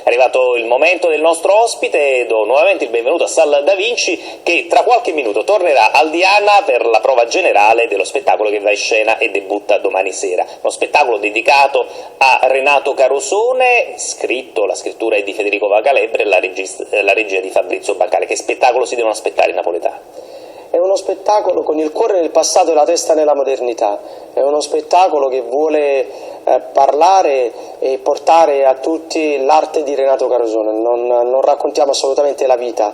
arrivato il momento del nostro ospite, do nuovamente il benvenuto a Sal Da Vinci, che tra qualche minuto tornerà al Diana per la prova generale dello spettacolo che va in scena e debutta domani sera. Uno spettacolo dedicato a Renato Carosone, la scrittura è di Federico Vacalebre e la regia di Fabrizio Baccale. Che spettacolo si devono aspettare i napoletani? È uno spettacolo con il cuore nel passato e la testa nella modernità, è uno spettacolo che vuole parlare e portare a tutti l'arte di Renato Carosone, non raccontiamo assolutamente la vita.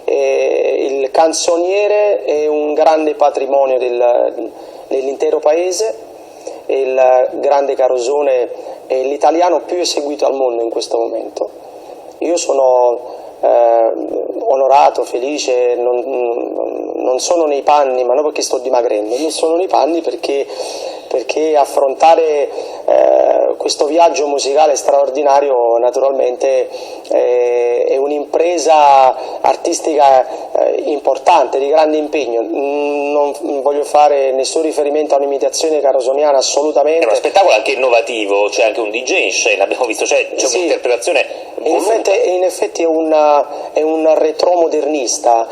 Il canzoniere è un grande patrimonio dell'intero paese, il grande Carosone è l'italiano più eseguito al mondo in questo momento. Io sono onorato, felice, non sono nei panni, ma non perché sto dimagrendo, non sono nei panni perché affrontare questo viaggio musicale straordinario naturalmente è un'impresa artistica importante, di grande impegno. Non voglio fare nessun riferimento a un'imitazione carosoniana, assolutamente. È uno spettacolo anche innovativo, c'è anche un DJ in scena, abbiamo visto, c'è sì, un'interpretazione voluta. In effetti è un retromodernista,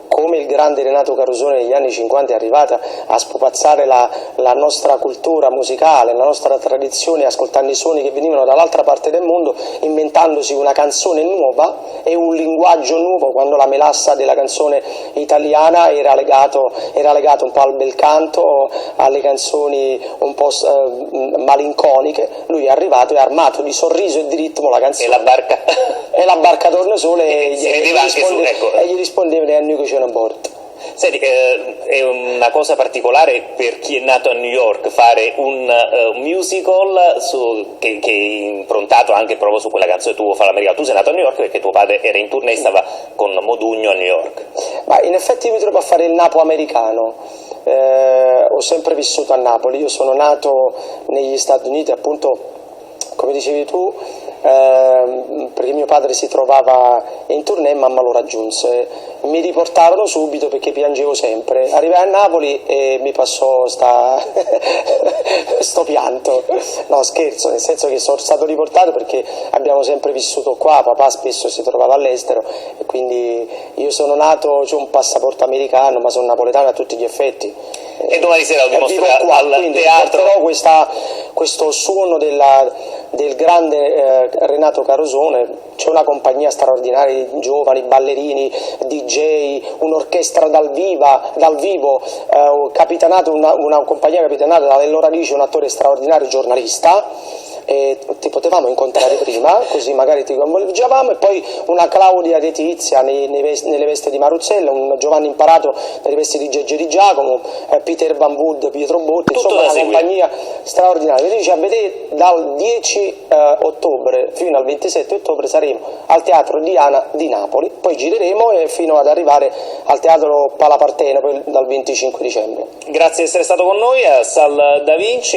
come il grande Renato Carosone negli anni 50 è arrivata a spupazzare la nostra cultura musicale, la nostra tradizione, ascoltando i suoni che venivano dall'altra parte del mondo, inventandosi una canzone nuova e un linguaggio nuovo, quando la melassa della canzone italiana era legato un po' al bel canto, alle canzoni un po' malinconiche. Lui è arrivato e armato di sorriso e di ritmo la canzone. E la barca torna sola e gli rispondeva e a noi che c'è a bordo. Senti, è una cosa particolare per chi è nato a New York fare un musical che è improntato anche proprio su quella canzone Tuo fa l'americano. Tu sei nato a New York perché tuo padre era in tournée e stava con Modugno a New York. Ma in effetti io mi trovo a fare il napo americano. Ho sempre vissuto a Napoli, io sono nato negli Stati Uniti, appunto, come dicevi tu, perché mio padre si trovava in tournée e mamma lo raggiunse. Mi riportarono subito perché piangevo sempre. Arrivai a Napoli e mi passò sto pianto. No, scherzo, nel senso che sono stato riportato perché abbiamo sempre vissuto qua, papà spesso si trovava all'estero e quindi io sono nato, ho un passaporto americano, ma sono napoletano a tutti gli effetti. E domani sera lo dimostrerà al teatro. Porterò questo suono del grande Renato Carosone. C'è una compagnia straordinaria di giovani ballerini, DJ, un'orchestra dal vivo, una compagnia capitanata da Lello Radice, un attore straordinario, giornalista. E ti potevamo incontrare prima, così magari ti coinvolgevamo, e poi una Claudia Letizia nelle vesti di Maruzzella, un Giovanni Imparato nelle vesti di Gegge di Giacomo, Peter Van Wood, Pietro Botti, insomma una compagnia straordinaria. Quindi a vedere dal 10 ottobre fino al 27 ottobre saremo al Teatro Diana di Napoli, poi gireremo fino ad arrivare al Teatro Palaparteno dal 25 dicembre. Grazie di essere stato con noi, a Sal Da Vinci.